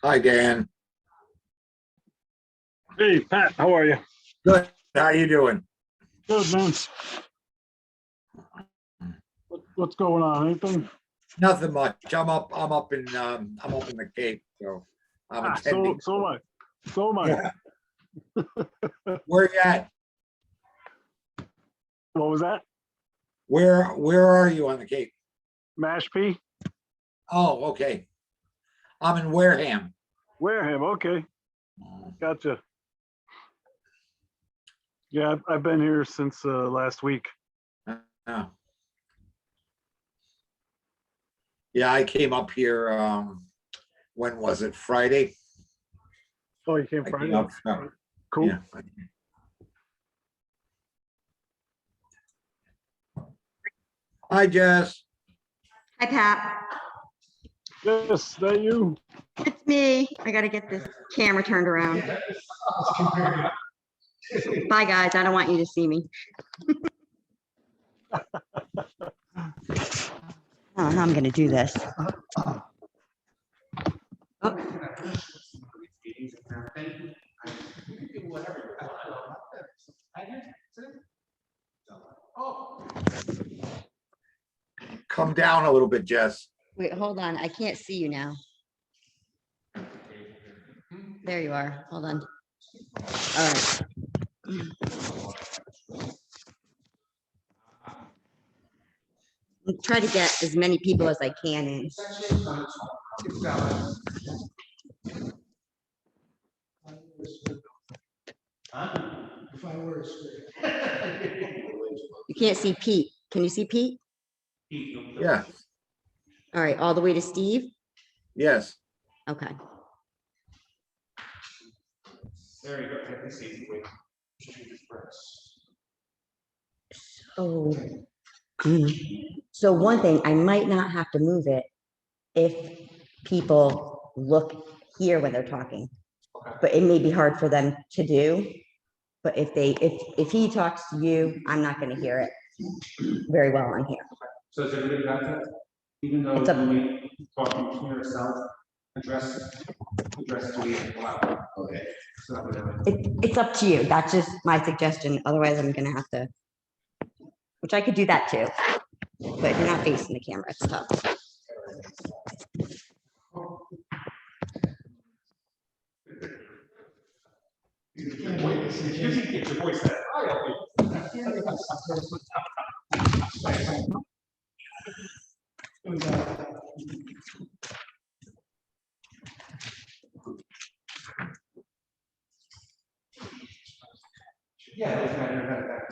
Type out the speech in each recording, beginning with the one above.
Hi, Dan. Hey, Pat, how are you? Good. How you doing? Good, man. What's going on? Anything? Nothing much. I'm up in the Cape, so I'm attending. So am I. So am I. Yeah. Where you at? What was that? Where are you on the Cape? Mashpee? Oh, okay. I'm in Wareham. Wareham, okay. Gotcha. Yeah, I've been here since last week. Oh. Yeah, I came up here, when was it? Friday? Oh, you came I Friday? came up, Cool. yeah. Hi, Jess. Hi, Pat. Yes, that you. It's me. I got to get this camera turned around. Bye, guys. I don't want you to see me. I don't know how I'm going to do this. Oh. Come down a little bit, Jess. Wait, hold on. I can't see you now. There you are. Hold on. All right. I'll try to get as many people as I can in. You can't see Pete. Can you see Pete? Yeah, All right, all the way to Steve? yes. Okay. There you go. I can see. Oh. So one thing, I might not have to move it if people look here when they're talking. But it may be hard for them to do. But if he talks to you, I'm not gonna hear it very well on here. So is everybody got that? Even though It's up- when we talking to yourself, address to me. Okay. So, It's up to you. That's just my suggestion. Otherwise, I'm gonna have to, which I could do that too. But if you're not facing the camera, it's tough. you can get your voice that yeah, it's better.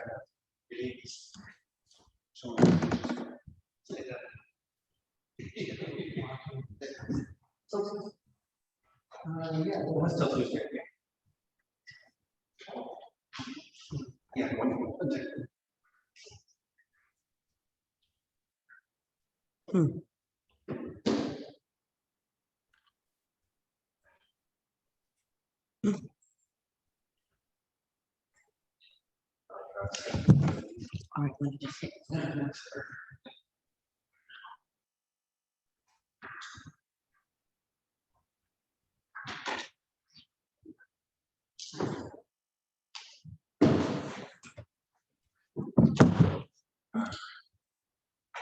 Yeah, let's still do it. Yeah. All right, let me just hit.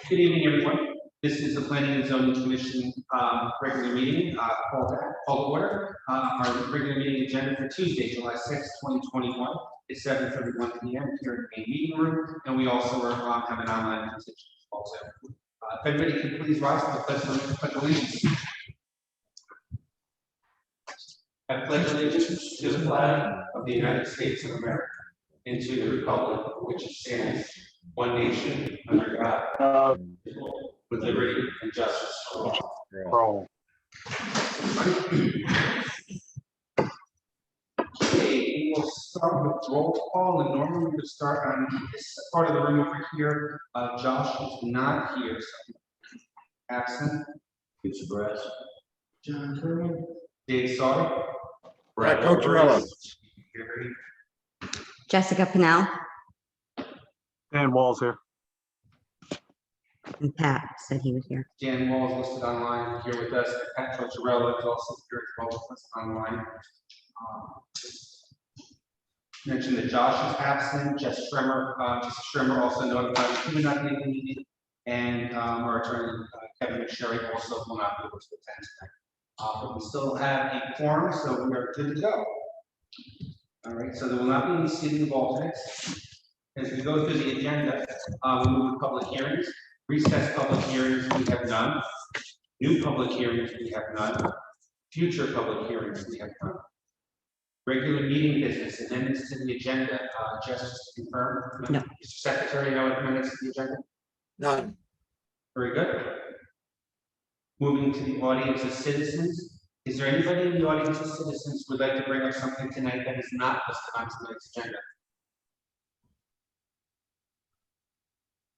Good evening, everyone. This is the Planning and Zoning Commission regular meeting, call to order. Our regular meeting agenda for Tuesday, July 6th, 2021 is 7:31 p.m. here in the main meeting room, and we also have an online presentation also. If everybody could please rise for the pledge of allegiance. I pledge allegiance to the flag of the United States of America and to the republic for which it stands, one nation, under God, with liberty and justice for all. Bro. Okay, we will start with roll call, and normally we would start on this part of the room over here. Josh is not here, so absent. It's Brett. John Kerwin. Dave Sauer. Brett Coachella. Jessica Pennell. Dan Wall's here. And Pat said he was here. Dan Wall is listed online here with us. Pat Tortorella is also here as well with us online. Mentioned that Josh is absent. Jess Schremer also notified he would not be in the meeting. And our attorney, Kevin McSherry, also will not be able to attend tonight. But we still have a quorum, so we are good to go. All right, so there will not be any seating of alternates. As we go through the agenda, we move to public hearings. Recess public hearings, we have none. New public hearings, we have none. Future public hearings, we have none. Regular meeting business, amendments to the agenda, just to confirm. No. Mr. Secretary, no amendments to the agenda? None. Very good. Moving to the audience of citizens. Is there anybody in the audience of citizens who would like to bring up something tonight that is not listed on tonight's agenda?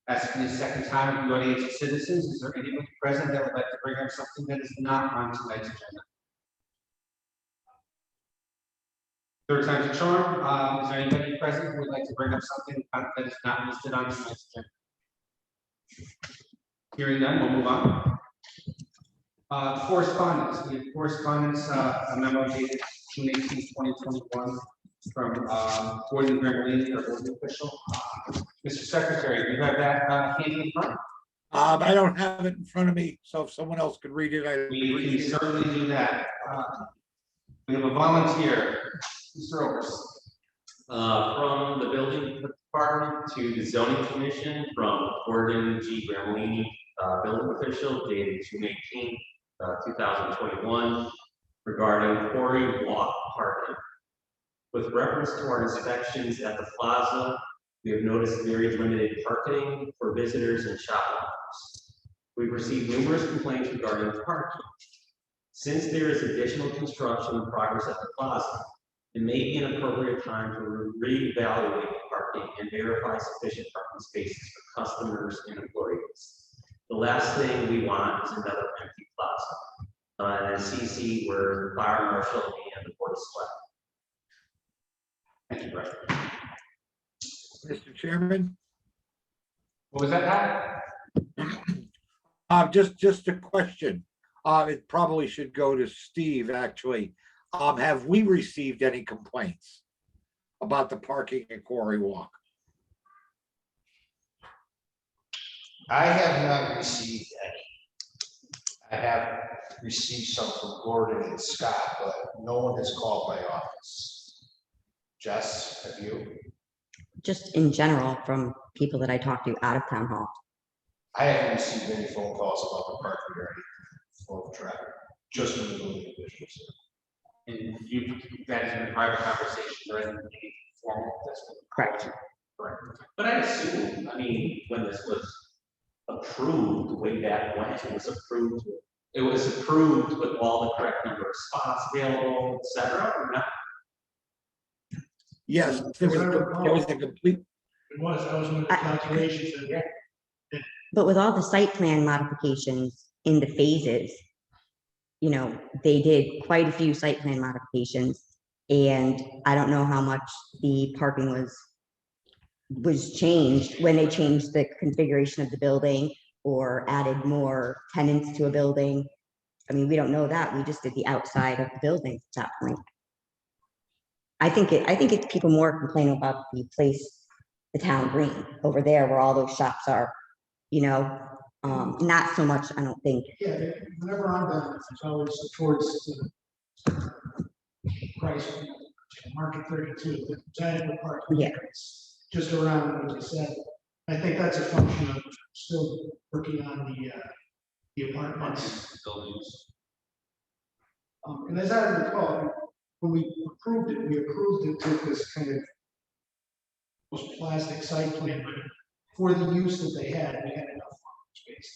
Asking the second time of the audience of citizens, is there anybody present that would like to bring up something that is not on tonight's agenda? Third time's a charm. Is there anybody present who would like to bring up something that is not listed on tonight's agenda? Hearing none, we'll move on. Correspondence. We have correspondence, a memo dated June 18, 2021 from Gordon Gramellini, our building official. Mr. Secretary, do you have that handy in front? I don't have it in front of me, so if someone else could read it, I. We can certainly do that. We have a volunteer, Mr. Overs. From the building department to the zoning commission from Gordon G. Gramellini, building official dated June 18, 2021 regarding Quarry Walk parking. With reference to our inspections at the plaza, we have noticed very limited parking for visitors and shop owners. We've received numerous complaints regarding parking. Since there is additional construction in progress at the plaza, it may be an appropriate time to reevaluate parking and verify sufficient parking spaces for customers and employees. The last thing we want is another empty plaza. And then CC where the fire marshal and the board of select. Thank you, Brett. Mr. Chairman, What was that, Pat? just a question. It probably should go to Steve, actually. Have we received any complaints about the parking at Quarry Walk? I have not received any. I have received some from Gordon and Scott, but no one has called my office. Jess, have you? Just in general from people that I talk to out of town hall. I haven't received any phone calls about the parking or anything for the traffic, just from the building officials. And you guys in a private conversation or in any formal? Correct. Correct. But I assume, I mean, when this was approved way back when, it was approved with all the correct number of spots available, et cetera, or not? Yes, there was a complete, It was, I was with the calculations and But with all the site plan modifications in the phases, you know, they did quite a few site plan modifications. And I don't know how much the parking was changed when they changed the configuration of the building or added more tenants to a building. I mean, we don't know that. We just did the outside of the building at that point. I think it's people more complaining about the place, the town green over there where all those shops are, you know, not so much, I don't think. yeah, whenever I'm done, it's always towards the price, market 32, the adequate parking. Yeah. It's just around what you said. I think that's a function of still working on the apartments. Buildings. And as I recall, when we approved it to this kind of almost plastic site plan, but for the use that they had, we had enough parking space.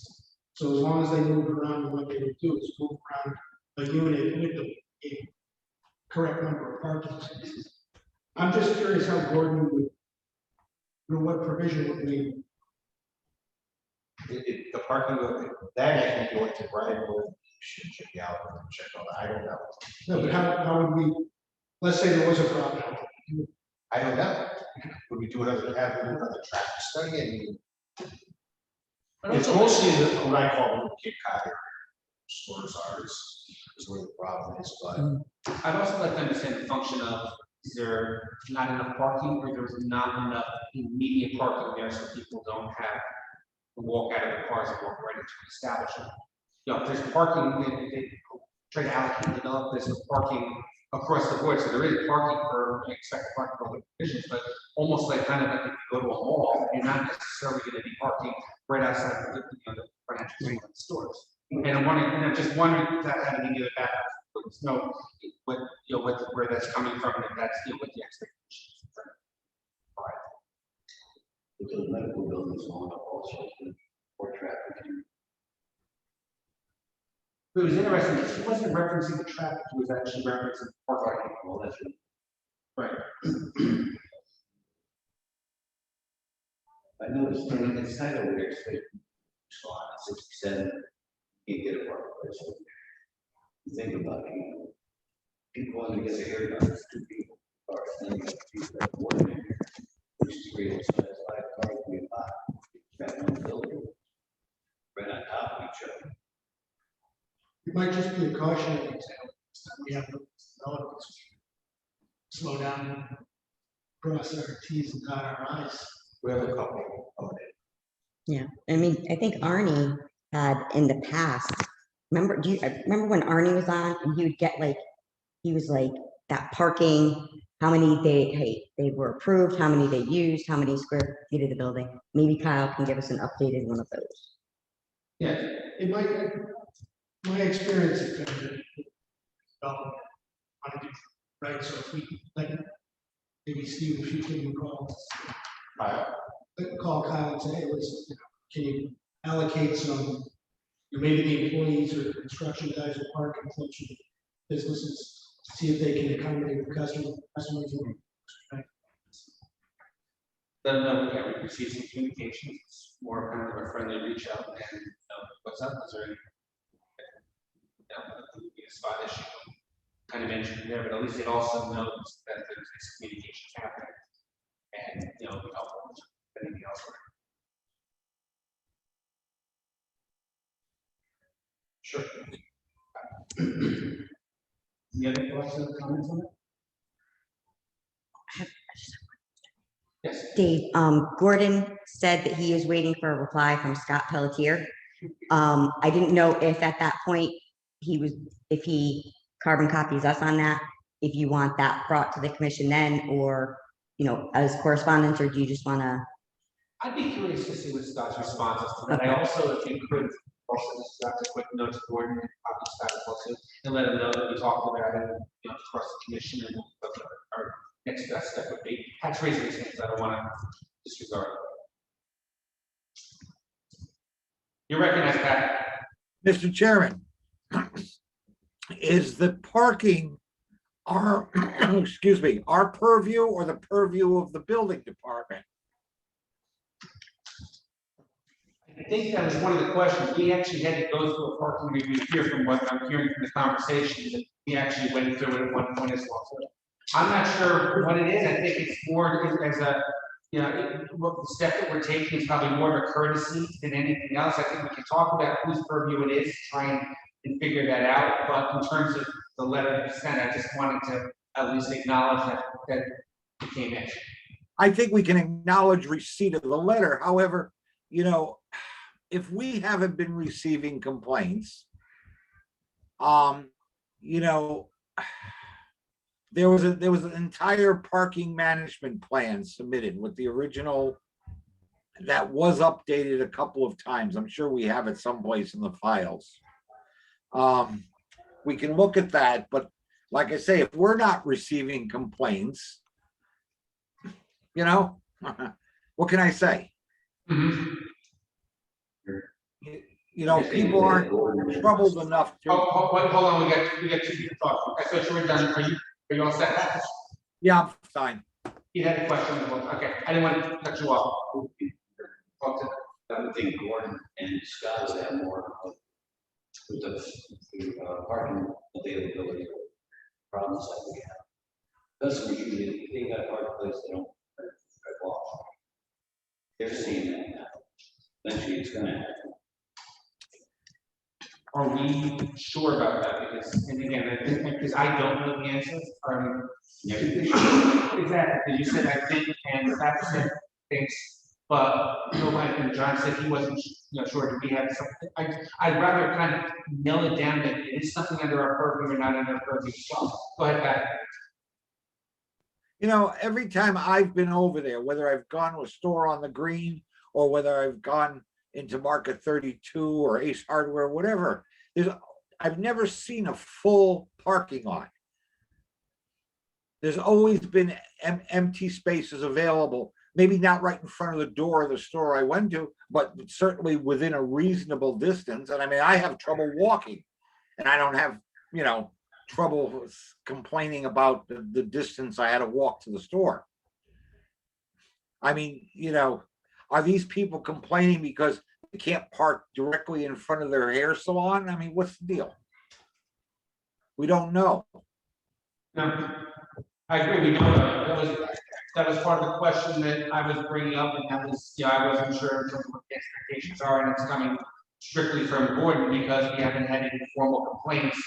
So as long as they moved around, what they would do is move around a unit with the correct number of parking spaces. I'm just curious how Gordon would, what provision would be. The parking, that I think going to Brian should check out and check on that. I don't know. No, but how would we, let's say there was a problem. I don't know. Would we do another traffic study? But It's also- mostly what I call the Cape Cod stores are, is where the problem is, but I'd also like to understand the function of, is there not enough parking or there's not enough immediate parking there so people don't have to walk out of the cars and walk right into the establishment? You know, if there's parking, they try to allocate it up, there's parking across the board, so there is parking for, you expect parking for other conditions, but almost like kind of like if you go to a mall, you're not necessarily gonna be parking right outside the, the financial street of the stores. And I'm wondering, and I'm just wondering if that had any other background, but no, what, you know, what, where that's coming from, and if that's, you know, what the expectations. With those medical buildings going up also, for traffic. It was interesting, he wasn't referencing the traffic, he was actually referencing parking. Well, that's Right. I noticed, and it's kind of weird, so on 67, you can't get a park place. You think about it, you know, people want to get their hair done, it's 2 people, or then you have people that work in here, which is great, so that's 5 cars, we have 5, that one building, right on top of each other. It might just be a cautionary tale. We have to slow down, cross our Ts and dot our Is. we have a couple of it. Yeah, I mean, I think Arnie had in the past, remember, remember when Arnie was on and he would get like, he was like, that parking, how many they were approved, how many they used, how many square feet of the building. Maybe Kyle can give us an updated one of those. Yeah, It might, my experience has been that development want to do right, so if we, like, maybe Steve, if you can call Kyle and say, hey, listen, you know, can you allocate some, maybe the employees or construction guys are parking closer to businesses, see if they can accommodate the customers. let them know, yeah, we received some communications, it's more kind of a friendly reach out and, what's up, is there any? A spot issue, kind of mentioned there, but at least it also knows that there's this communications happening. And, you know, we help with anything else. Sure. Any other questions or comments on it? Yes. Dave, Gordon said that he is waiting for a reply from Scott Pelletier. I didn't know if at that point if he carbon copies us on that, if you want that brought to the commission then, or, you know, as correspondence, or do you just want to? I'd be curious to see what Scott's responses to that. I also, if you could, also just draft a quick note to Gordon, copy Scott also, and let him know that we talked about it, you know, across the commission and what our next best step would be. That's raising his hands, I don't want to disregard. You recognize that? Mr. Chairman, is the parking our, excuse me, our purview or the purview of the building department? I think that was one of the questions. We actually had to go through a parking review here from what I'm hearing from the conversation that we actually went through it at one point as well. So I'm not sure what it is. I think it's more as a, you know, what the step that we're taking is probably more of a courtesy than anything else. I think we can talk about whose purview it is, try and figure that out. But in terms of the letter that you sent, I just wanted to at least acknowledge that it came in. I think we can acknowledge receipt of the letter. However, you know, if we haven't been receiving complaints, you know, there was an entire parking management plan submitted with the original that was updated a couple of times. I'm sure we have it someplace in the files. We can look at that, but like I say, if we're not receiving complaints, you know, what can I say? You know, people aren't troubled enough to. Hold on, we got two people talking. I thought you were done. Are you all set? Yeah, I'm fine. You had a question. Okay, I didn't want to cut you off. I would think Gordon and Scott would have more with the parking availability problems that we have. Customers usually, they got a park place, they don't drive off. They're seeing that now. Eventually, it's gonna happen. Are we sure about that? Because, and again, because I don't know the answer, exactly, you said I think, and Pat said thinks, but, you know, like, and John said he wasn't, sure, do we have something? I'd rather kind of nail it down that it is something under our purview or not under our purview as well. Go ahead, Pat. You know, every time I've been over there, whether I've gone to a store on the green or whether I've gone into Market 32 or Ace Hardware, whatever, I've never seen a full parking lot. There's always been empty spaces available, maybe not right in front of the door of the store I went to, but certainly within a reasonable distance. And I mean, I have trouble walking and I don't have, trouble complaining about the distance I had to walk to the store. I mean, are these people complaining because they can't park directly in front of their hair salon? I mean, what's the deal? We don't know. No, I agree, we know that was part of the question that I was bringing up, and that was, I wasn't sure in terms of what the expectations are, and it's coming strictly from Gordon because we haven't had any formal complaints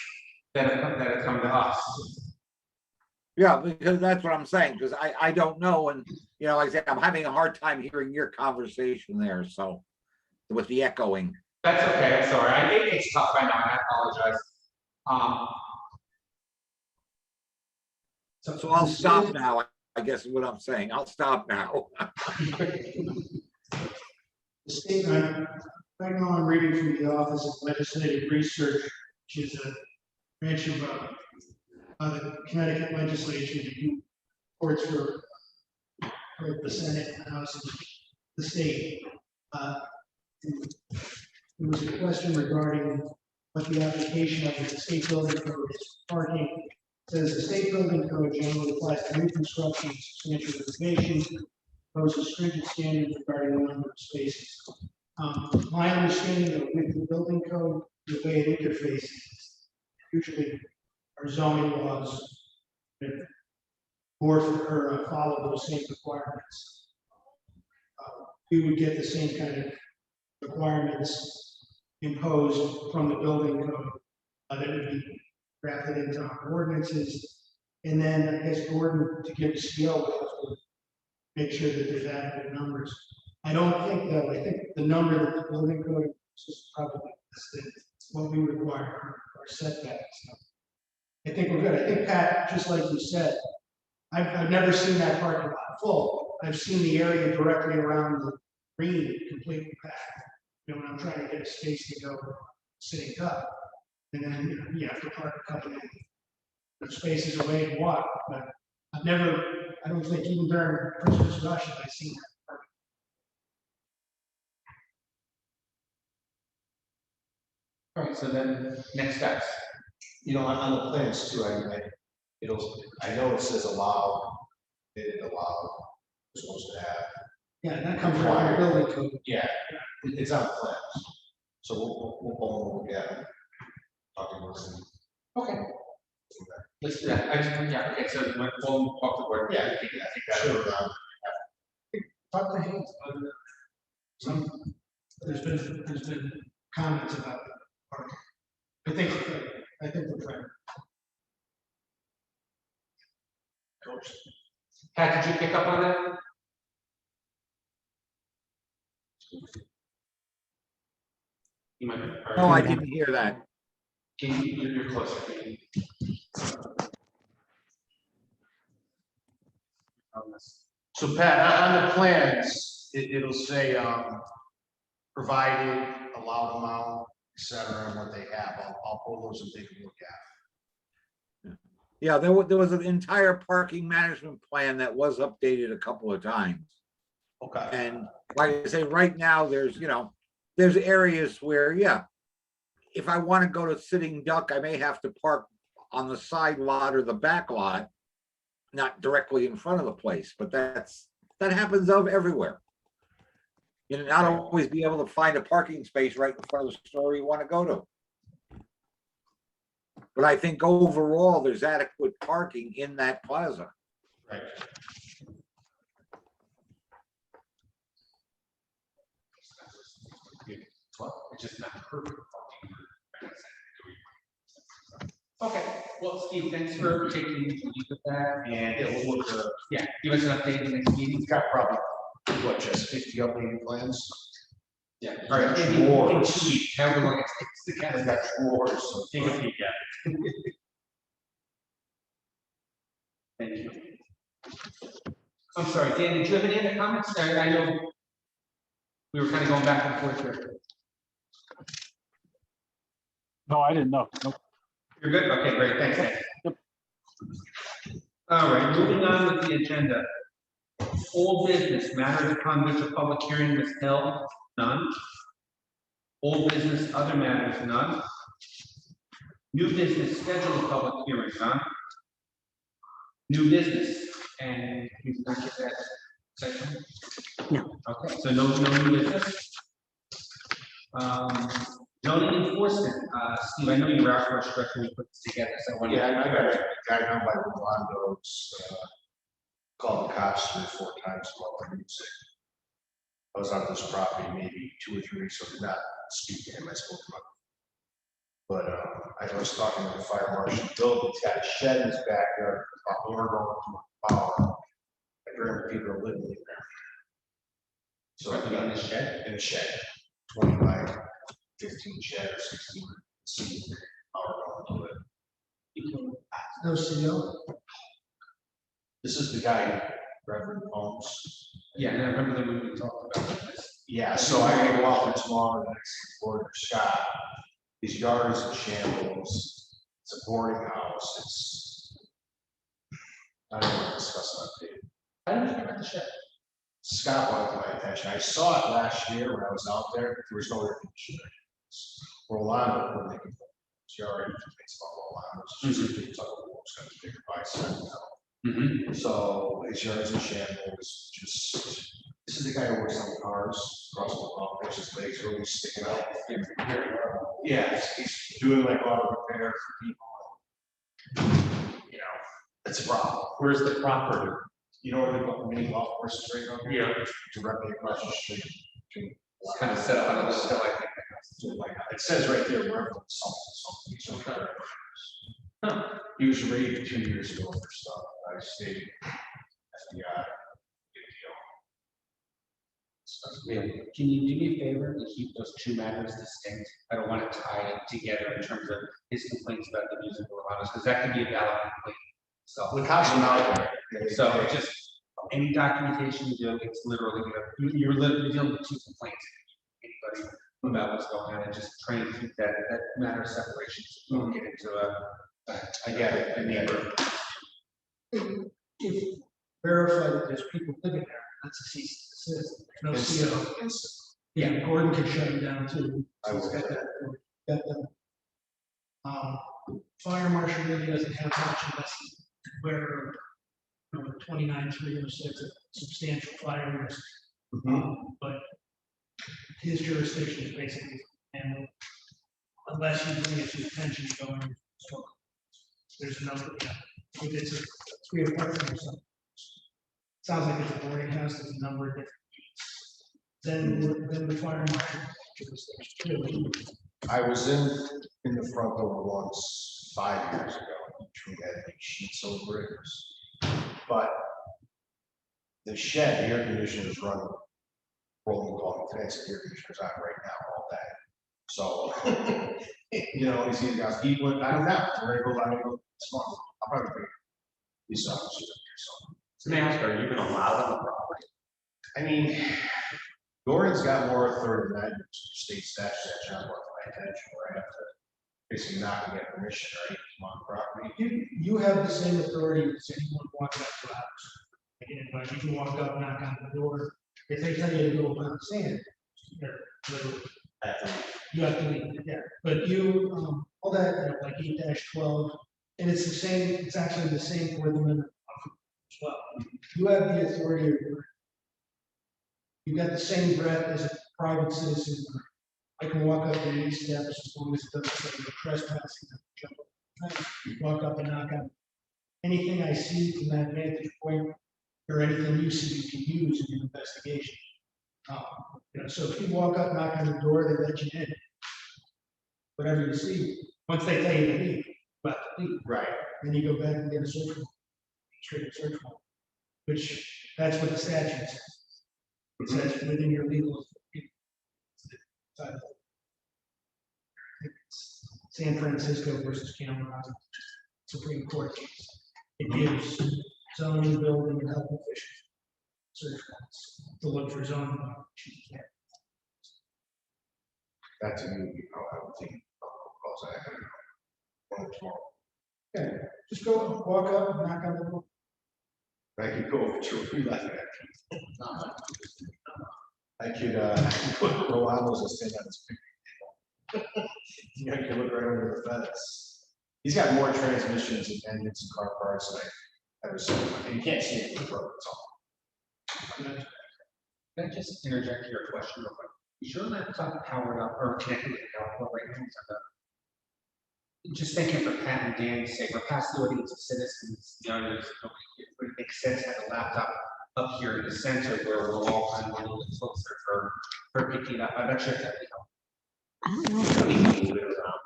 that have come to us. Yeah, because that's what I'm saying, because I don't know. And, like I said, I'm having a hard time hearing your conversation there. So with the echoing. That's okay, I'm sorry. It's tough, I know, I apologize. So I'll stop now, I guess is what I'm saying. I'll stop now. The statement, right now I'm reading from the Office of Legislative Research, which is a branch of the Connecticut legislature that do reports for the Senate and House of the state. There was a question regarding what the application of the state building code is parking. It says the state building code generally applies to new construction, substantial renovation, imposes stringent standards regarding the number of spaces. My understanding of with the building code, the way it interfaces, usually our zoning laws that follow those same requirements. We would get the same kind of requirements imposed from the building code that would be drafted into our ordinances. And then I guess Gordon, to give CO, would make sure that there's adequate numbers. I don't think though, I think the number that the building code is probably less than what we require for our setbacks. I think we're good. I think Pat, just like you said, I've never seen that parking lot full. I've seen the area directly around the green completely packed. When I'm trying to get a space to go sitting up, and then you have to park a couple of spaces away and walk. But I don't think even during Christmas rush have I seen that. All right, so then next steps. On the plans too, I know it says allow, we're supposed to have. Yeah, that comes from our building code. Yeah, it's on the plans. So we'll get them. Okay. Let's do that. Okay, so we'll talk to Gordon. Yeah, I think that- sure. Talk to him. There's been comments about parking. I think we're trying. Pat, did you pick up on that? You might. No, I didn't hear that. You're closer. So Pat, on the plans, it'll say, provided, allowed amount, et cetera, and what they have. I'll pull those and take a look at. Yeah, there was an entire parking management plan that was updated a couple of times. Okay. And like I say, right now, there's areas where, yeah, if I want to go to Sitting Duck, I may have to park on the side lot or the back lot, not directly in front of the place, but that happens everywhere. Not always be able to find a parking space right in front of the store you want to go to. But I think overall, there's adequate parking in that plaza. Right. It's just not perfect parking. Okay, well, Steve, thanks for taking the lead with that, And it will look, yeah, give us an update in the next meeting. he's got probably, what, just 50 updated plans? Yeah. He's All right, got maybe in drawers. 2 weeks, however long it takes to He's get got drawers, so. Take a peek at it. Thank you. I'm sorry, Dan, did you have any other comments? I know we were kind of going back and forth here. No, I didn't know. Nope. You're good? Okay, great, thanks, Dan. All right, moving on with the agenda. Old business, matters upon which a public hearing was held, none. Old business, other matters, none. New business, scheduled public hearing, none. New business, and you did not get that section? No. Okay, so no new business. Zoning enforcement, Steve, I know you were out for a stretch when we put this together, so when Yeah, I got a guy down by Rolando's, called the cops 3 or 4 times about the music. I was on this property maybe 2 or 3 weeks, so I did not speak to him, I spoke to him. But I was talking to the fire marshal, Bill, he's got a shed in his backyard, about going to power. I heard people are living in there. So in the shed. in a shed, 20 by 15 shed or 16, see power going to it. No CO. This is the guy, Reverend Holmes. Yeah, and I remember that we talked about this. Yeah, so I gotta go out there tomorrow next to Gordon Scott. His yard is in shambles. It's a boarding house. It's. I don't want to discuss that. I don't think about the shed. Scott brought it to my attention. I saw it last year when I was out there. There was no air conditioner. Rolando, when they can. His yard, it's about Rolando. It's just a big tug of war. It's gonna be bigger by 7 now. So his yard's in shambles, just, this is the guy who works on cars, across the office, his legs really sticking out. Yeah, he's doing like auto repair for people. You know, it's a problem. Where's the property? You know where the mini golf course is right over here? Yeah. Directly across the street. It's kind of set up on a little hill, I think. It says right there, wherever something. He was raided 2 years ago for stuff. I stayed FBI. Big deal. Can you do me a favor and keep those 2 matters distinct? I don't want to tie it together in terms of his complaints about the music around us, because that could be a valid complaint. So The cops are out there. So just any documentation you do, it's literally, you're literally dealing with 2 complaints. Anybody about what's going on and just trying to keep that matter of separation. So we don't get into I get it. a neighbor. If verify that there's people living there, that's a cease and desist, no CO. Yeah, Gordon could shut it down too. I will. He's got that, got them. Fire marshal really doesn't have much unless where, 29-306, a substantial fire risk. But his jurisdiction is basically, and unless you bring it to attention, going, so there's a number, if it's a 3 apartment or something. Sounds like it's a boarding house, there's a number of different. Then the fire marshal jurisdiction. I was in the front door once 5 years ago. We had big sheets over it. But the shed, the air conditioner is running. Rolling along, today's air conditioner's on right now all day. So, you know, he's either got people, I don't know, we're gonna go tomorrow. I'll probably bring these officers up here, So may I ask, are you gonna allow them the property? I mean, Gordon's got more authority than I do. State statute that John brought to my attention, where I have to basically not get permission, right, come on property. You have the same authority as anyone walking up to the house. Again, but you can walk up, knock on the door. If they tell you to go pound sand, you're literally, you have to leave, yeah. But you, all that, like 8-12, and it's the same, it's actually the same for the limit as well. You have the authority, you got the same breadth as a private citizen. I can walk up the 8 steps as long as it doesn't say you're trespassing. Jump up the fence, walk up and knock on. Anything I see from that vantage point, or anything you see you can use in your investigation. So if you walk up, knock on the door, they let you in. Whatever you see, once they tell you to leave, but leave, Right. then you go back and get a search warrant. Straight search warrant, which, that's what the statute says. It says within your legal. San Francisco versus Cameron, Supreme Court case. It gives zoning, building, and health officials search warrants to look for zoning violations. That to me would be, I would think, because I have one or tomorrow. Okay, just go walk up and knock on the door. I could go over to you like that. I could put Rolando's and stand on his picnic table. You know, you can look right over the fence. He's got more transmissions and engines and car parts than I've ever seen. And you can't see it in the road, it's all. Can I just interject here a question real quick? Is your laptop powered up or connected to the power right now? Just thinking for Pat and Dan's sake, we're past the audience of citizens, you know, there's nobody here. Would it make sense to have a laptop up here in the center where we're all kind of a little bit closer for picking up? I'm not sure if that'd be I don't know. We can move it around.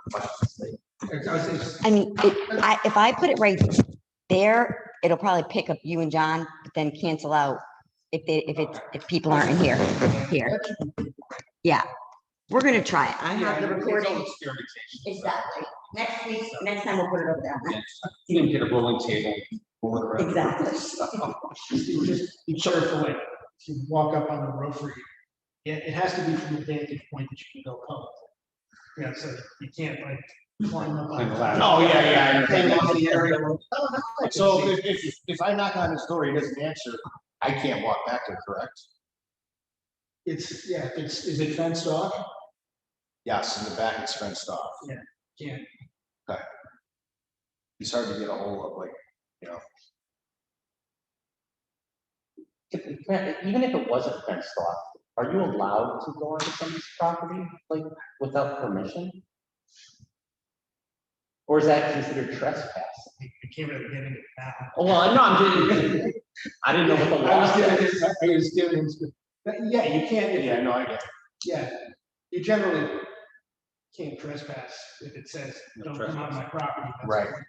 I mean, if I put it right there, it'll probably pick up you and John, but then cancel out if people aren't in here. Yeah, we're gonna try it. I have the recording. Exactly. Next time we'll put it over there. You didn't get a rolling table. Exactly. Just be careful when you walk up on the roof or it has to be from the vantage point that you can go public. Yeah, so you can't like climb up on the ladder. Oh, yeah. Hang off the area. So if I knock on his door, he doesn't answer, I can't walk back there, correct? It's, yeah, is it fenced off? Yes, in the back it's fenced off. Yeah. It's hard to get a hold of, like, you know. Even if it wasn't fenced off, are you allowed to go onto somebody's property, like, without permission? Or is that considered trespass? You can't really get into that. Well, no, I didn't know what the law said. I was giving him, yeah, you can't, Yeah, no, I get it. yeah, you generally can't trespass if it says, No don't come on my property. that's Right. fine.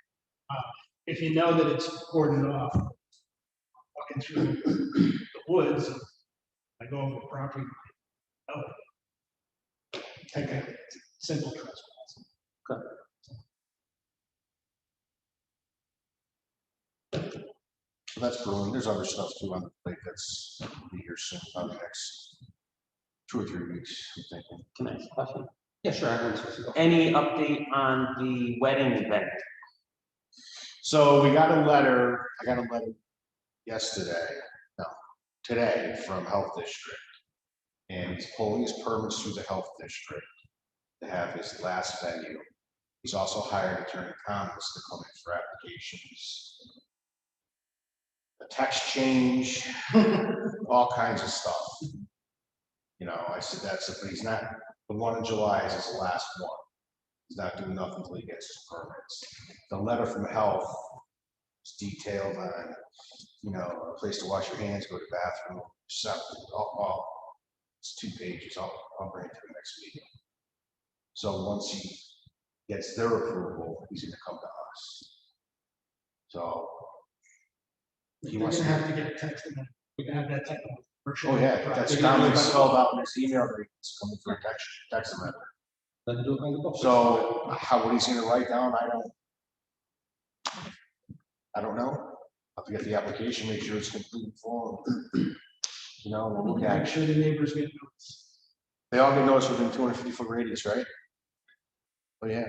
If you know that it's cordoned off, walking through the woods, I go over the property. Oh. Okay, simple trespass. So that's brewing. There's other stuff too on the plate that's gonna be here soon, probably next 2 or 3 weeks, I'm thinking. Can I ask a question? Yeah, sure. Everyone's supposed to go. Any update on the wedding event? So we got a letter, I got a letter today from Health District. And he's pulling his permits through the Health District to have his last venue. He's also hired Attorney Thomas to come in for applications. A text change, all kinds of stuff. You know, I said but he's not, the one in July is his last one. He's not doing nothing until he gets his permits. The letter from health is detailed on, you know, a place to wash your hands, go to the bathroom, septic, it's 2 pages. I'll bring it to the next meeting. So once he gets their approval, he's gonna come to us. So. You're gonna have to get a text in there. We're gonna have that type of virtual. Oh, yeah, that's commonly spelled out in his email, that it's coming through text amendment. Then do it on the book. So what he's gonna write down, I don't know. I'll have to get the application, make sure it's complete and full. You know, we'll look at Make it. sure the neighbors get notes. They all get noticed within 250-foot radius, right? Oh, yeah.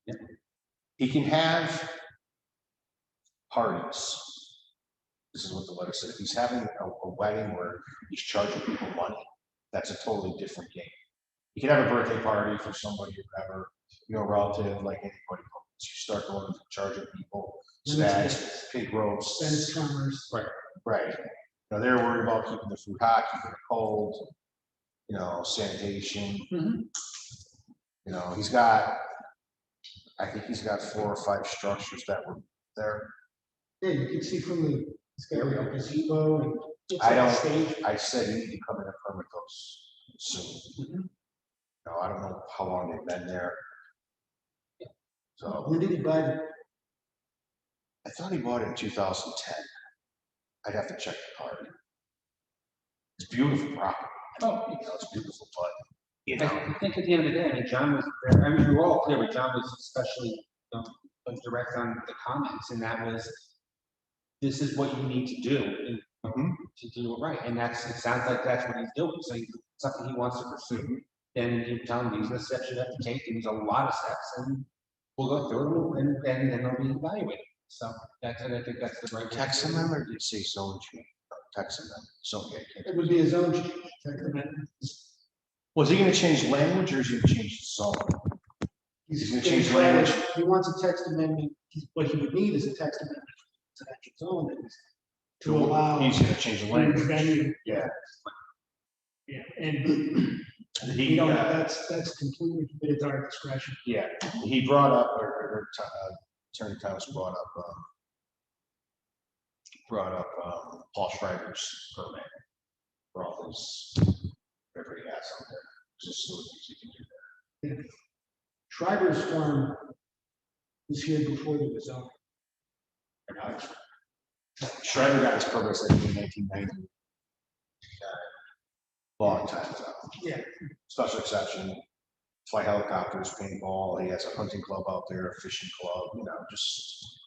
Yeah. He can have parties. This is what the letter said. If he's having a wedding where he's charging people money, that's a totally different game. You can have a birthday party for somebody or whatever, you know, relative, like anybody. You start going to charging people, snacks, pig roasts. Sense commerce. Right. Now they're worried about keeping the food hot, keeping it cold, you know, sanitation. Mhm. You know, I think he's got 4 or 5 structures that were there. Yeah, you can see from the, it's got a gazebo and I don't, Stage. I said you need to come in and permit those soon. No, I don't know how long they've been there. So, When did he buy it? I thought he bought it in 2010. I'd have to check the card. It's beautiful property. Oh, You know, it's beautiful, but, you I know, think at the end of the day, I mean, John was, I mean, we were all clear, but John was especially, direct on the comments, and that was, this is what you need to do to do it right, and it sounds like that's what he's doing, so something he wants to pursue, then you tell him these are the steps you have to take, and there's a lot of steps, and we'll go through it, and then they'll be evaluated, so that's, and I think that's the right. way to text do it. amendment, or did you say zone change? Text amendment, so, yeah. It would be his own change. Text amendment. Was he gonna change language, or is he gonna change zone? He's gonna change trying language. He wants a text amendment. What he would need is a text amendment to that zone to allow. He's gonna change the language. venue. Yeah. Yeah, and we He, don't, that's completely committed to our discretion. yeah, he brought up, Attorney Thomas brought up Paul Schreiber's permit for all his, whatever he has out there. Just so he can do that. Schreiber's farm was here before there was zoning. Schreiber got his permits like in 1990. Long time ago. Yeah. Special exception, fly helicopters, paintball, he has a hunting club out there, a fishing club, you know, just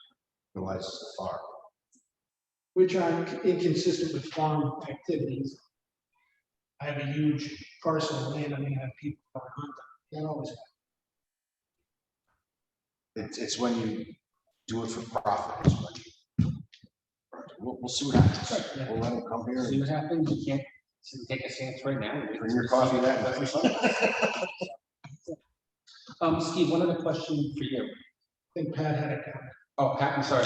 realizes the farm. Which are inconsistent with farm activities. I have a huge parcel of land, I'm gonna have people going hunt. That always happens. It's when you do it for profit, it's when you. We'll see what happens. Yeah. We'll let him come here See and what happens, you can't take a stance right now. bring your coffee that night. Steve, one other question for you. I think Pat had a comment. Oh, Pat, I'm sorry.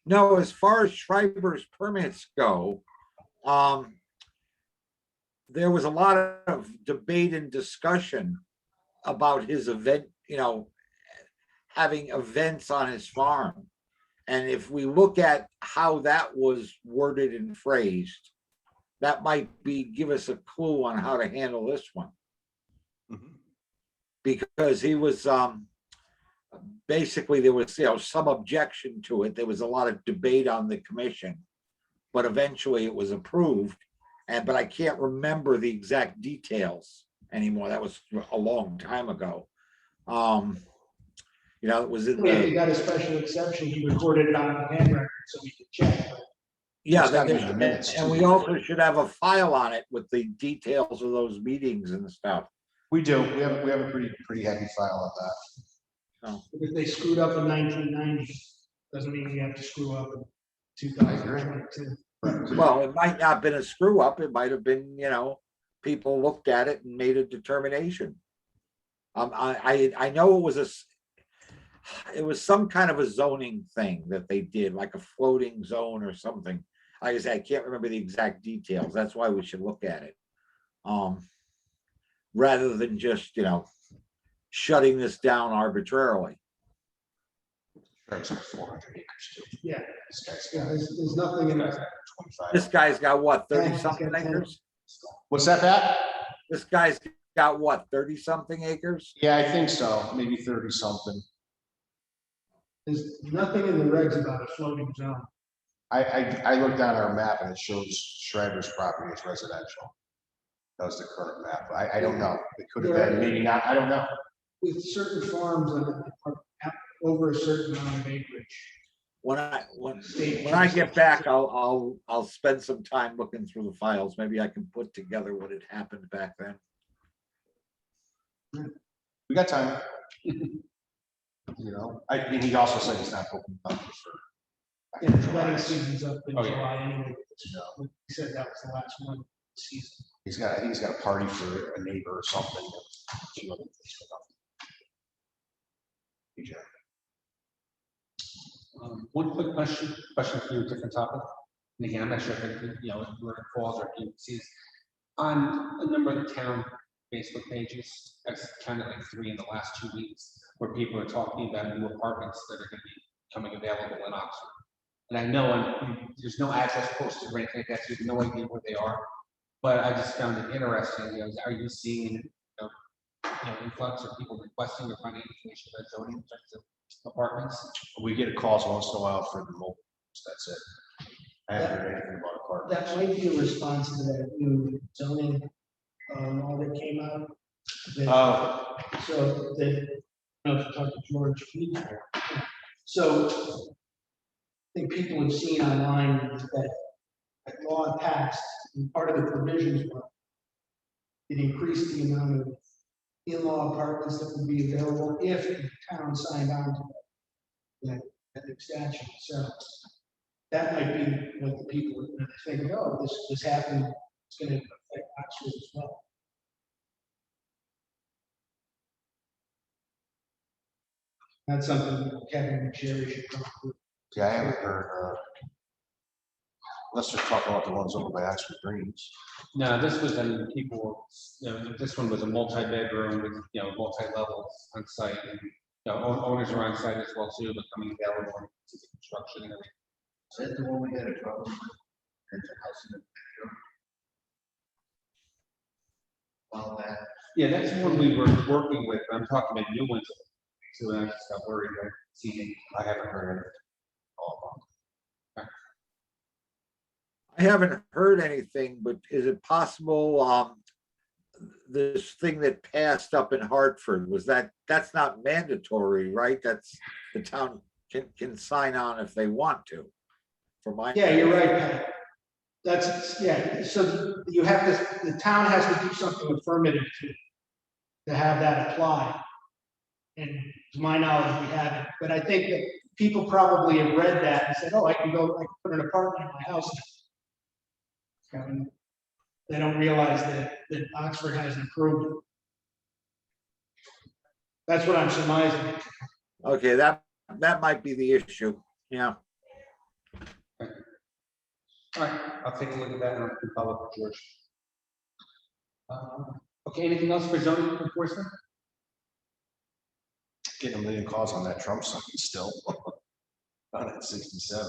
No, as far as Schreiber's permits go, there was a lot of debate and discussion about his event, you know, having events on his farm. And if we look at how that was worded and phrased, that might give us a clue on how to handle this one. Because he was, basically there was, some objection to it. There was a lot of debate on the commission, but eventually it was approved. But I can't remember the exact details anymore. That was a long time ago. It was in If he the, got a special exception, he recorded it on the land record so we could check. yeah, It's gotta be in the minutes, and too. we also should have a file on it with the details of those meetings and stuff. We do, we have a pretty heavy file on that. If they screwed up in 1990, doesn't mean you have to screw up in 2022. Well, it might not have been a screw up. It might have been, people looked at it and made a determination. I know it was some kind of a zoning thing that they did, like a floating zone or something. Like I said, I can't remember the exact details. That's why we should look at it. Rather than just, shutting this down arbitrarily. It's like 400 acres too. Yeah, This guy's yeah, got there's nothing in it. 25. This guy's got what, Yeah, 30 he's something got 10. acres? What's that, Pat? This guy's got what, 30 something acres? Yeah, I think so, maybe 30 something. There's nothing in the regs about a floating zone. I looked down our map and it shows Schreiber's property as residential. That was the current map. I don't know. It could have been, maybe not, I don't know. With certain farms that are over a certain amount of acreage. When I get back, I'll spend some time looking through the files. Maybe I can put together what had happened back then. We got time. And he also said he's not open up for. Yeah, the wedding season's up in Oh, yeah. July anyway. No. He said that was the last one of the season. I think he's got a party for a neighbor or something. A few other things going on. Hey, Jeff. One quick question for you, a different topic. And again, I'm not sure if it, where it falls or if you see this. On a number of the town Facebook pages, I've counted like 3 in the last 2 weeks, where people are talking about new apartments that are going to be coming available in Oxford. And I know there's no address posted or anything like that, so you have no idea where they are. But I just found it interesting, are you seeing, influx of people requesting or finding information about zoning in terms of apartments? We get calls once in a while for the mobile, that's it. I haven't heard anything about apartments. That might be a response to that new zoning, law that came out. that- So that, I don't know if you talked to George Feeder. So I think people have seen online that law passed, and part of the provisions were it increased the amount of in-law apartments that would be available if the town signed on to that extension. So that might be what the people are thinking, oh, this happened, it's gonna affect Oxford as well. That's something Kevin and Jerry should talk to. Yeah, I haven't heard, unless they're talking about the ones over by Oxford Greens. No, this was, people, this one was a multi-bedroom with, multi-levels on site, and, owners are on site as well too, becoming available to the construction and everything. Is that the one we had a problem with? There's a house in the picture. Well, that, Yeah, that's one we were working with, I'm talking about new ones, so I just got worried, I haven't heard it. I haven't heard anything, but is it possible, this thing that passed up in Hartford, that's not mandatory, right? That's, the town can sign on if they want to, for my. Yeah, you're right, Pat. Yeah, so you have to, the town has to do something affirmative to have that apply. And to my knowledge, we haven't, but I think that people probably have read that and said, oh, I can put an apartment in my house. And they don't realize that Oxford hasn't approved it. That's what I'm surmising. Okay, that might be the issue, yeah. All right, I'll take a look at that and I'll follow up with George. Okay, anything else for zoning enforcement? Getting a million calls on that Trump sign still. On at 67.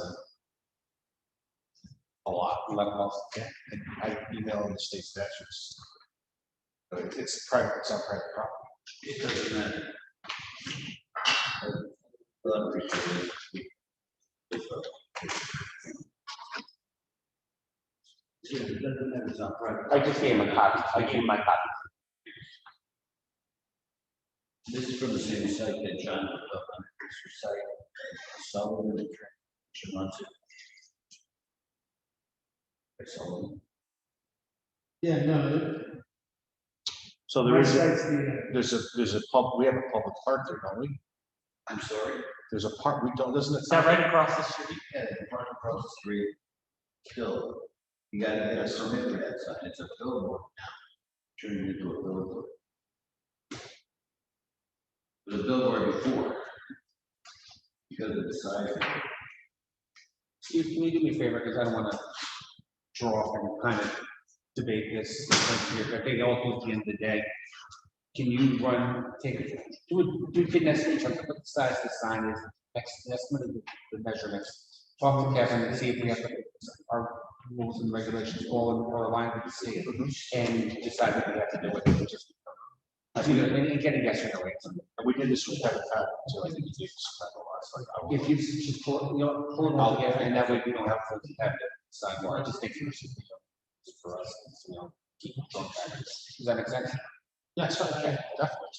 A lot. A lot of calls. Yeah, and I email them the state statutes. But it's private, it's not private property. it doesn't matter. Well, I'm pretty sure it doesn't matter, it's not private. I just gave him a copy, my copy. This is from the same site that John put up on his site. Sullivan and Trent. Sullivan. Yeah, no. So there is, Website's there's a we have a public park there, don't we? I'm sorry. There's a park, we don't, doesn't it? Is that right across the street? Yeah, the park across the street. Still, you gotta get a permit for that sign. It's a billboard now. Turning it into a billboard. It was a billboard before. Because of the size. Steve, can you do me a favor, because I don't want to draw off and kind of debate this. I think ultimately at the end of the day, can you do fitness in terms of what the size of the sign is, estimate of the measurements, talk to Kevin and see if we have our rules and regulations all aligned with the state, and decide what we have to do with it. Just, and get a yes or no answer. We did this with Kevin Fowler, so I think he gave us a couple last, like, I will- If you just pull it all together, and that way we don't have to have the sidewalk, I just think it should be for us, keep it going. Does that make sense? Yes, okay, definitely.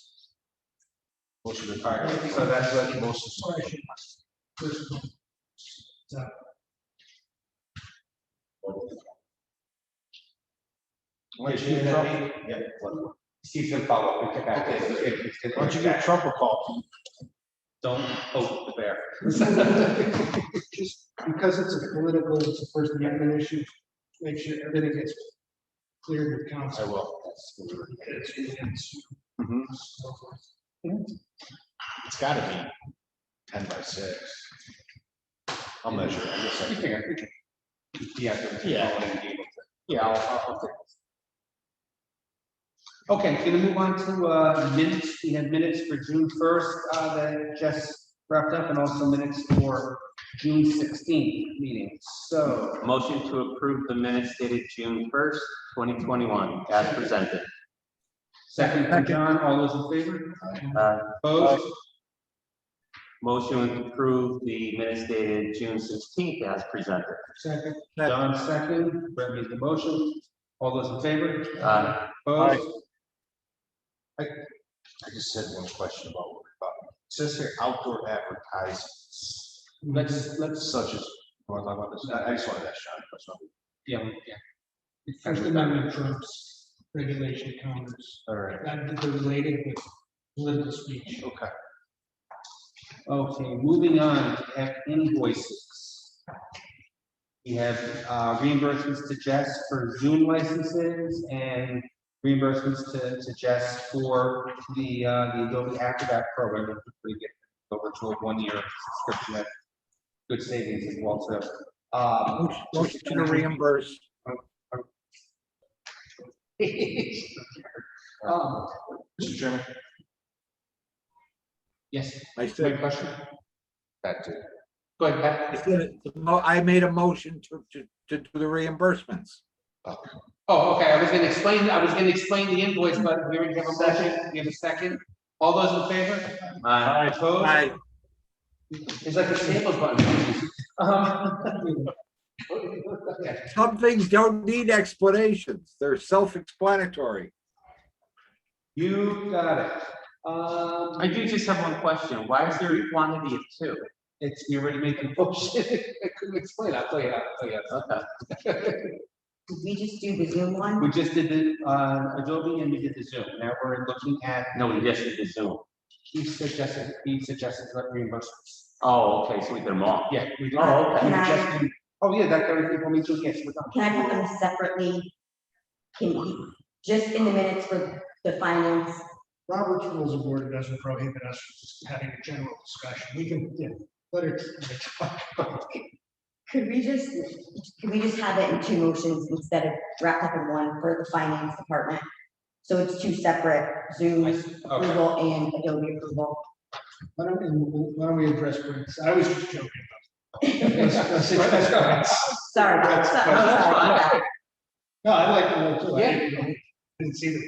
Most of the All right, so that's what most of the. Why don't you give Trump, yeah, Steve's gonna follow up. We'll get back to it. why don't you give Trump a call, Pete? Don't poke the bear. Just because it's a political, it's a First Amendment issue, make sure everything gets cleared with I council. will. Mhm. It's gotta be 10 by 6. I'll measure it, I guess I can. Yeah, I'll take this. Okay, gonna move on to minutes. We had minutes for June 1st that just wrapped up, and also minutes for June 16th meeting. So, Motion to approve the minutes dated June 1st, 2021, as presented. second from John, all those in favor? Opposed? Motion to approve the minutes dated June 16th, as presented. Second. John, second. Brett made the motion. All those in favor? Opposed? I just had one question about what we're talking. It says here outdoor advertisements, Let's, such as, want to talk about this? I just wanted that shot. That's not. yeah. First Amendment trumps regulation counters, All right. that they're related with political speech. Okay. Okay, moving on, we have invoices. We have reimbursements to Jess for Zoom licenses and reimbursements to Jess for the Adobe Acrobat program, which we get over to a 1-year subscription at good savings as well, so. Motion to reimburse. Mr. Chairman, Yes, I good said, question. that too. Go ahead, Pat. I said, I made a motion to do the reimbursements. Oh, okay, I was gonna explain the invoice, but we already have a motion, we have a second. All those in favor? Opposed? I, It's like a Staples button. Okay. some things don't need explanations. They're self-explanatory. You got it. I do just have one question. Why is there a quantity of 2? It's, you already made the motion. I couldn't explain, I'll tell you. Okay. Did we just do the Zoom one? We just did the, Adobe and we did the Zoom. Now we're looking at, No, we just did the Zoom. he suggested reimbursements. Oh, okay, so we did them all. Yeah. We did. Oh, okay. We just did- Oh, yeah, that everything for me too, yes, we're done. Can I put them separately? Can we, just in the minutes for the finance? Robert's Rules of Order doesn't prohibit us from just having a general discussion. We can, let it. Could we just have it in 2 motions instead of wrapped up in one for the finance department? So it's 2 separate Zoom Okay. approval and Adobe approval. Why don't we address Brent's? I was just joking. Sorry, That's sorry, fine. sorry. No, I like the one too. Yeah. Didn't see the.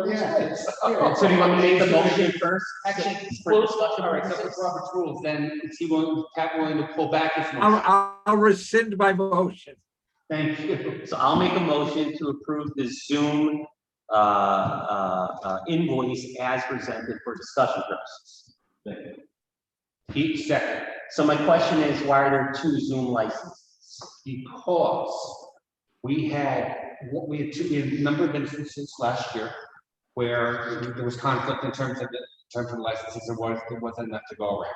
Yeah. Yeah. So do you want me to make the motion first? Actually, all right, so for Robert's rules, then is he willing, Pat willing to pull back his motion? I'll rescind my motion. Thank you. So I'll make a motion to approve the Zoom invoice as presented for discussion purposes. Pete, second. So my question is, why are there 2 Zoom licenses? Because we had a number of instances last year where there was conflict in terms of the licenses, there wasn't enough to go around.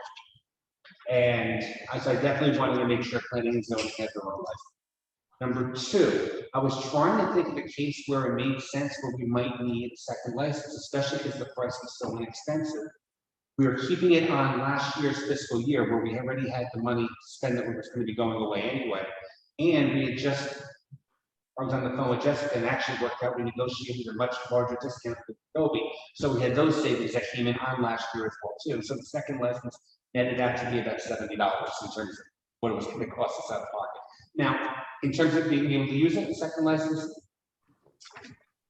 And so I definitely wanted to make sure planning and zoning had their own license. Number 2, I was trying to think of a case where it made sense where we might need a second license, especially because the price was so inexpensive. We were keeping it on last year's fiscal year where we already had the money to spend that was going to be going away anyway. And we had just, I was on the phone with Jessica and actually worked out, we negotiated a much larger discount with Adobe. So we had those savings that came in on last year as well too. So the second license netted out to be about $70 in terms of what it was going to cost us out of pocket. Now, in terms of being able to use it, the second license,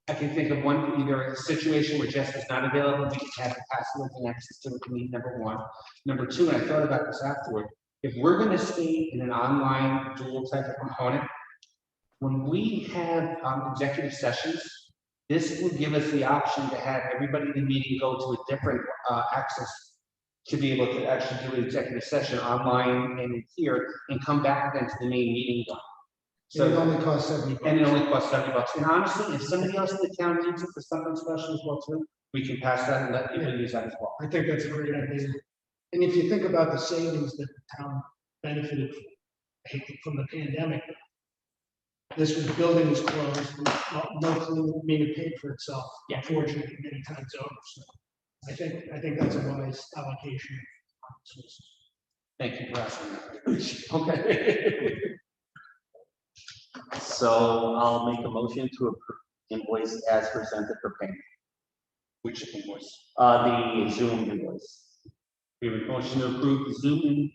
I can think of one, either a situation where Jess is not available, we can have the passwords and access to it, we need number 1. Number 2, and I thought about this afterward, if we're gonna stay in an online dual type of component, when we have executive sessions, this will give us the option to have everybody in the meeting go to a different access to be able to actually do an executive session online and here and come back then to the main meeting. So it only costs $70. And it only costs $70. And honestly, if somebody else in the town needs it for something special as well too, we can pass that and let people use that as well. I think that's a great idea. And if you think about the savings that the town benefited from the pandemic, this was, building was closed, no clue, I mean, it paid for itself, unfortunately, many times over. So I think that's a wise allocation. Thank you for asking that. Okay. So I'll make a motion to approve invoice as presented for payment. Which invoice? The Zoom invoice. We have a motion to approve the Zoom,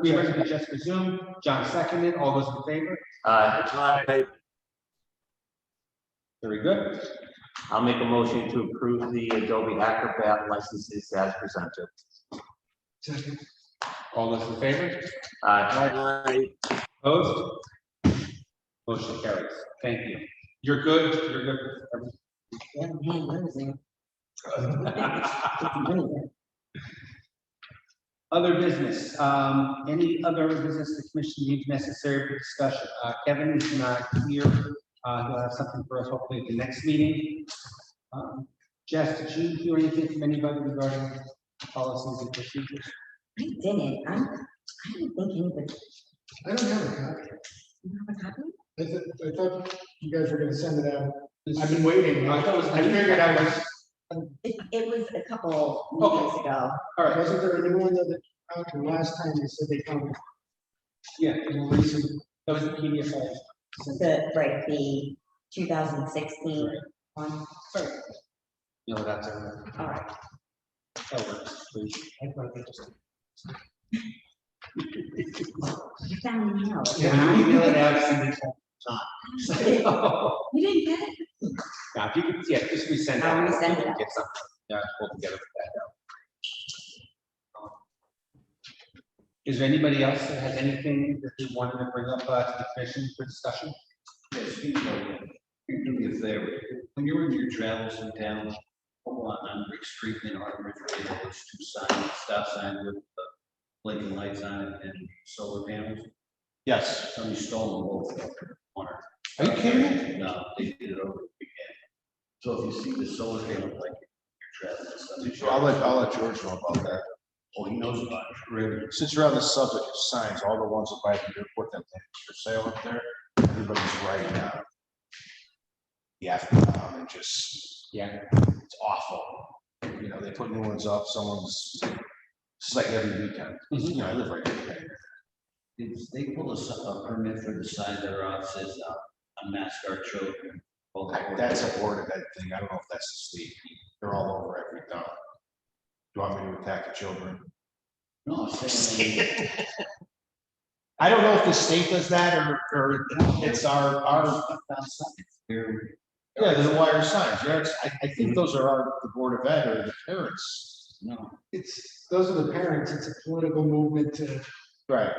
re-recommend just for Zoom. John seconded. All those in favor? Aye. Very good. I'll make a motion to approve the Adobe Acrobat licenses as presented. Second. All those in favor? Aye. Opposed? Motion carries. Thank you. You're good. You're good. Yeah, man, losing. Other business, any other business the commission needs necessary for discussion? Kevin is not here. He'll have something for us hopefully at the next meeting. Jess, did you hear anything from anybody regarding policies and procedures? I didn't, I didn't think anybody, I don't have a copy. you have a copy? I thought you guys were gonna send it out. I've been waiting. I thought it was- I figured I was, It was a couple meetings ago. All right, wasn't there anyone that, the last time they said they come? yeah, that was the PDF. Right, the 2016 one. No, that's All right. that works. Please. I found the note. Yeah, we email it out and send it to You didn't get it? Now, if you could, yeah, just resend I'll that. resend it. Get something, yeah, pull together for that. Is there anybody else that has anything that they wanted to bring up to the commission for discussion? Yes, you know, you do me a favor, when you're in your travels in town, go on Rick Street in Harvard, there's two signs, stop signs with blinking lights on it and solar panels. Yes. Somebody stole them both up in the corner. Are you kidding me? No, they did it over the weekend. So if you see the solar panel, like you're traveling, stuff. I'll let George know about that. Oh, he knows about it, really. Since you're on the subject of signs, all the ones that by the airport that things for sale up there, everybody's writing down. Yeah, and just, Yeah. it's awful. You know, they put new ones up, someone's, it's like every weekend. You know, I live right there. They pull a permit for the sign that are on, says, unmask our children. That's a board event thing. I don't know if that's the state. They're all over every town. Do you want me to attack the children? No, I'm saying. I don't know if the state does that or it's our. Yeah, the wire signs. I think those are the board of ed or the parents. No, Those are the parents, it's a political movement to, Right.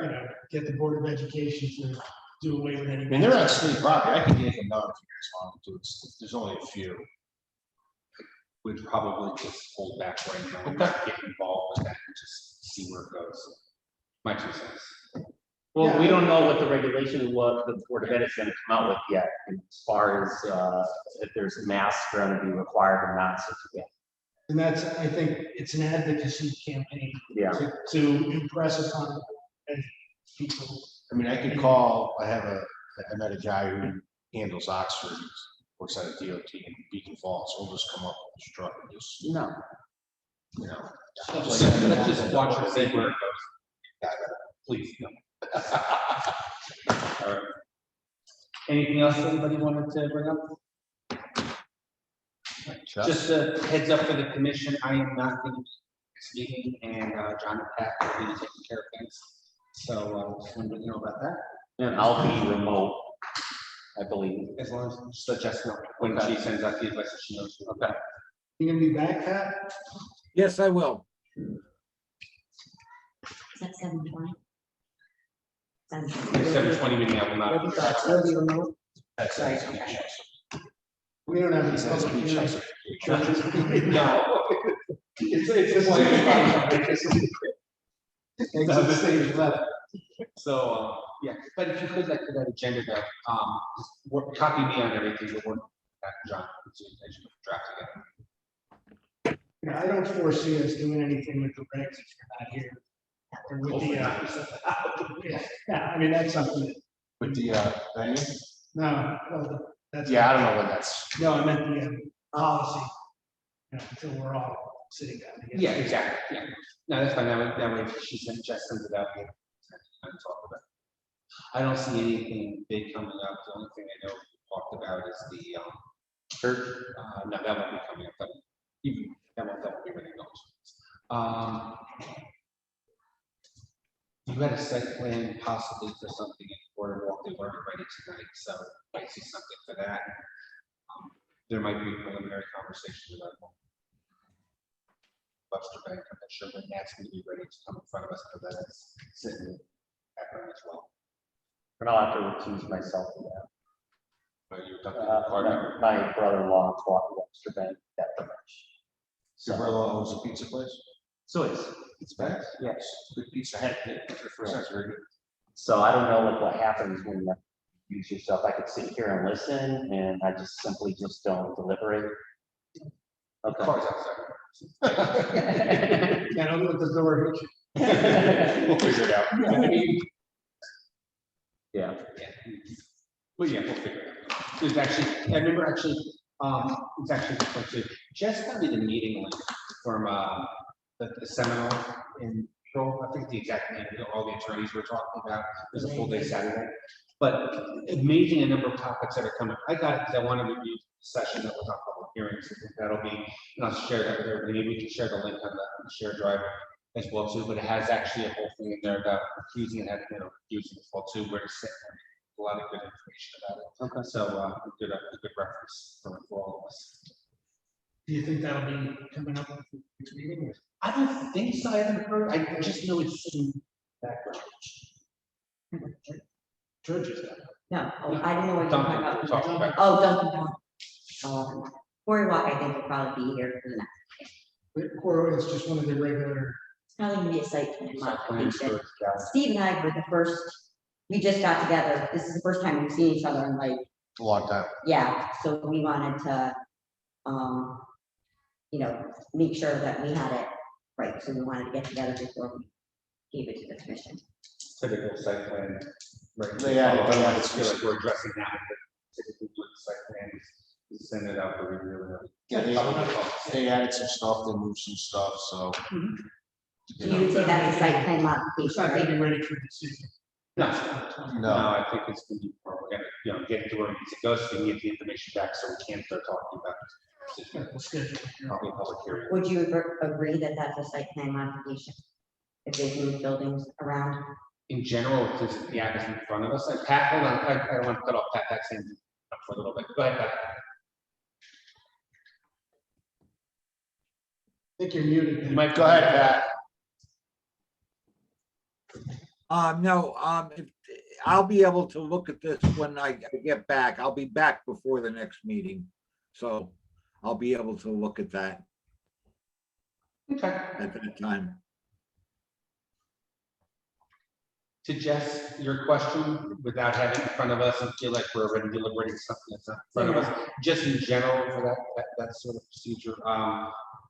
get the Board of Education to do away with any. I mean, they're on state property. I can get them down if you guys want to. There's only a few. We'd probably just hold back right now, and not get involved with that and just see where it goes. My 2 cents. Well, we don't know what the regulation was, the Board of Ed is gonna come out with yet, as far as, if there's masks gonna be required or not, so, yeah. And that's, I think, it's an advocacy campaign. Yeah. To impress upon people. I mean, I could call, I met a guy who handles Oxford, works at a DOT in Beacon Falls. He'll just come up with his truck and just, No. you know. Let's just watch and see where it goes. Please, no. All right. Anything else anybody wanted to bring up? Just a heads up for the commission, I am not going to be this meeting, and John and Pat will be taking care of things. So, just wanted to know about that. And I'll be remote, I believe. As long as, just let Jess know when she sends out the advice, she knows. Okay. You gonna be back, Pat? Yes, I will. Is that 7:20? 7:20 meeting, I will not. Will be remote? That's Right. We don't have any That's public beach hearings. house. No. It's just like. So, yeah, but if you could, like, for that agenda, that, copy me on everything, but we're, John, as you draft again. I don't foresee us doing anything with the regs if you're not here. Or with the, yeah, I mean, that's something that, With the venue? no, that's. Yeah, I don't know when that's. No, I meant the policy. Until we're all sitting down together. Yeah, exactly, yeah. No, that's fine, that way she sent, Jess sends it out. Here. And talk about it. I don't see anything big coming up, the only thing I know we talked about is the, church, no, that won't be coming up, but even, that won't be really going. You had a site plan possibly for something in Boardwalk, they weren't ready tonight, so I see something for that. There might be a preliminary conversation about Buster Bank, I'm not sure when that's gonna be ready to come in front of us, but that's sitting in the background as well. And I'll have to recuse myself from that. But you're talking about part My brother-in-law bought Webster Bank that much. Your brother owns a pizza place? So It's bad. yes. Good pizza. That's very good. So I don't know like what happens when you use yourself. I could sit here and listen and I just simply just don't deliberate. Okay. Cars outside. Can't open the door. We'll figure it out. Yeah. Well, yeah, we'll figure it out. There's actually, I remember actually, it's actually, just got me the meeting link from, the seminar in April. I think the exact name, all the attorneys were talking about, there's a full day Saturday. But amazing a number of topics that are coming. I got it because I wanted to review the session that was on public hearings. I think that'll be, and I'll share that with everybody. Maybe we can share the link on the shared drive as well too, but it has actually a whole thing in there about using it, using as well too, where to sit. A lot of good information about it. Okay. So, a good reference for all of us. Do you think that'll be coming up at the next meeting? I don't think so. I haven't heard. I just know it's sitting background. George is that. No, I didn't know what you were talking Duncan, about. we're talking about. Oh, Dunkin' Donuts. Cory Walk, I think will probably be here for the next, But Cora is just one of the regular. it's probably gonna be a site plan Site plan modification. storage gallery. Steve and I were the first, we just got together. This is the first time we've seen each other in like, A long time. yeah, so we wanted to, make sure that we had it right. So we wanted to get together before we gave it to the commission. Typical site plan. Right. They added- I they don't added feel some like we're addressing that, but typically with site plan is send it out for review. Yeah, they added some stuff, they moved some stuff, so. So you would say that's a site plan It's modification, not gonna right? be ready for the season. No, No. no, I think it's gonna be, we're gonna, get to where it needs to go, so we can get the information back, so we can start talking about We'll schedule it. probably a public hearing. Would you agree that that's a site plan modification? If they move buildings around? In general, just the address in front of us, and Pat, hold on, I don't want to cut off Pat's hand up for a little bit, go ahead, Pat. I think you're muted. You might Go ahead, Pat. No, I'll be able to look at this when I get back. I'll be back before the next meeting. So I'll be able to look at that Okay. at that time. To Jess, your question, without having it in front of us and feel like we're already deliberating something that's not in front of us, just in general for that sort of procedure,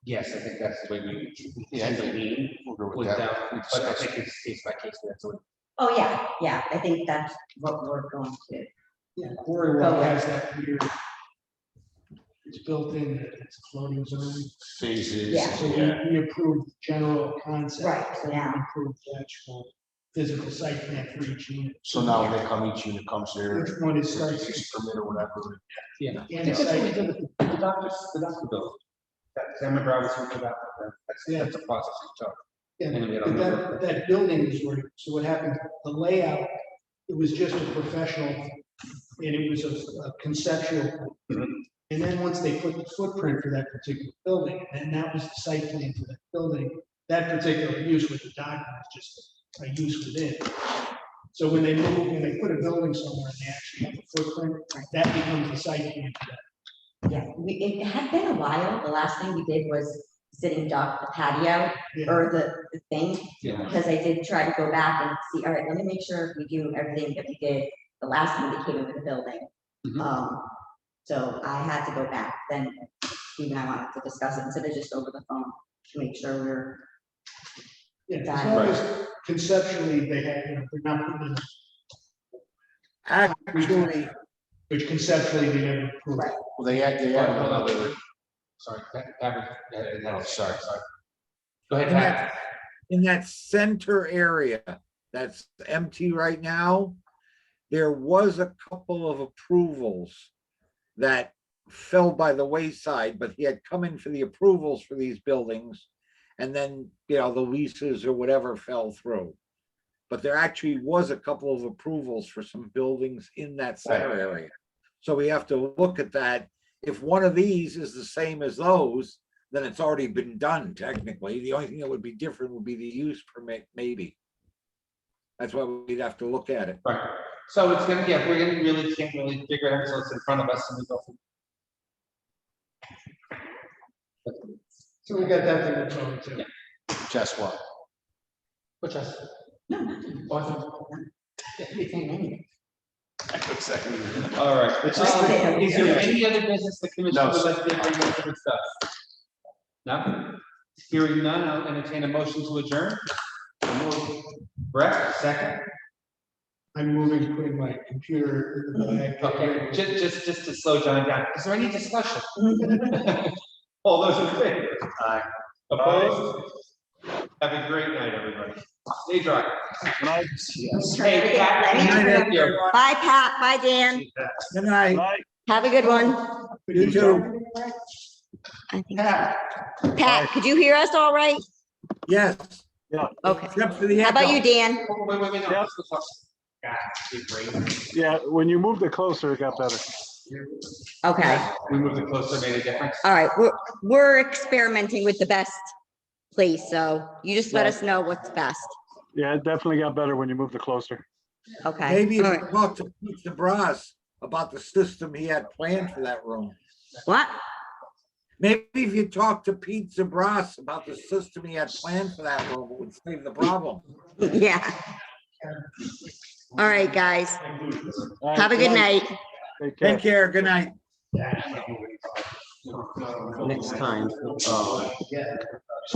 yes, I think that's the way we tend to lean We'll go with without, that. but I think it's case by case, that's what. Oh, yeah, I think that's what we're going to. Yeah, Cory Walk has that weird. It's built in, it's a floating zone. Phases. Yeah. So we approved general concept. Right, so now- We approved the actual physical site plan for each unit. So now when they come, each unit comes here. Which one is starts? Use permit or whatever. Yeah. Yeah, I think that's what we site- did with the doctor bill. I remember I was talking about that, that's a process we took. Yeah, And we but that building was where, so what happened, the layout, it was just a professional, and it was a conceptual. Mhm. And then once they put the footprint for that particular building, and that was the site plan for that building, that particular use with the document is just a use within. So when they move, when they put a building somewhere and they actually have a footprint, that becomes the site plan for that. It had been a while. The last thing we did was sitting duck, the patio, Yeah. or the thing. Yeah. Because I did try to go back and see, all right, let me make sure we do everything that we did the last time we came into the building. Mhm. So I had to go back, then Steve and I wanted to discuss it instead of just over the phone to make sure we're, Yeah, as Got long as conceptually they have, they're not putting in, Actually, which conceptually they never approved. Right. Well, they had another, Sorry, Pat, oh, sorry. Go ahead, in Pat. that, in that center area that's empty right now, there was a couple of approvals that fell by the wayside, but he had come in for the approvals for these buildings. And then, the leases or whatever fell through. But there actually was a couple of approvals for some buildings in that center area. So we have to look at that. If one of these is the same as those, then it's already been done technically. The only thing that would be different would be the use permit, maybe. That's why we'd have to look at it. Right, so it's gonna, yeah, we're gonna really, can't really figure it out until it's in front of us and we go. So we got that to look forward to. Just what? Which us? All right, It's just that- is there any other business the commission No, would sir. like to bring up to discuss? No? Hearing none, I'll entertain a motion to adjourn. Brett, second. I'm moving, putting my computer in the bag. Okay, just to slow John down, is there any discussion? All those in favor? Aye. Opposed? Have a great night, everybody. Stay dry. Hey, Pat, thank you. Bye, Pat. Bye, Dan. Good night. Right. Have a good one. You too. I think. Pat, could you hear us all right? Yes, Okay. except for the How about you, echo. Dan? Wait, no. Yep. let's talk. God, it's great. Yeah, when you moved it closer, it got better. Okay. We moved it closer, made a difference. All right. We're experimenting with the best place, so you just let us know what's best. Yeah, it definitely got better when you moved it closer. Okay. Maybe if All you right. talk to Pete DeBras about the system he had planned for that room. What? Maybe if you talk to Pete DeBras about the system he had planned for that room, it would save the problem. Yeah. All right, guys. All right, Have a good night. Take care. Take care, good night. Next time,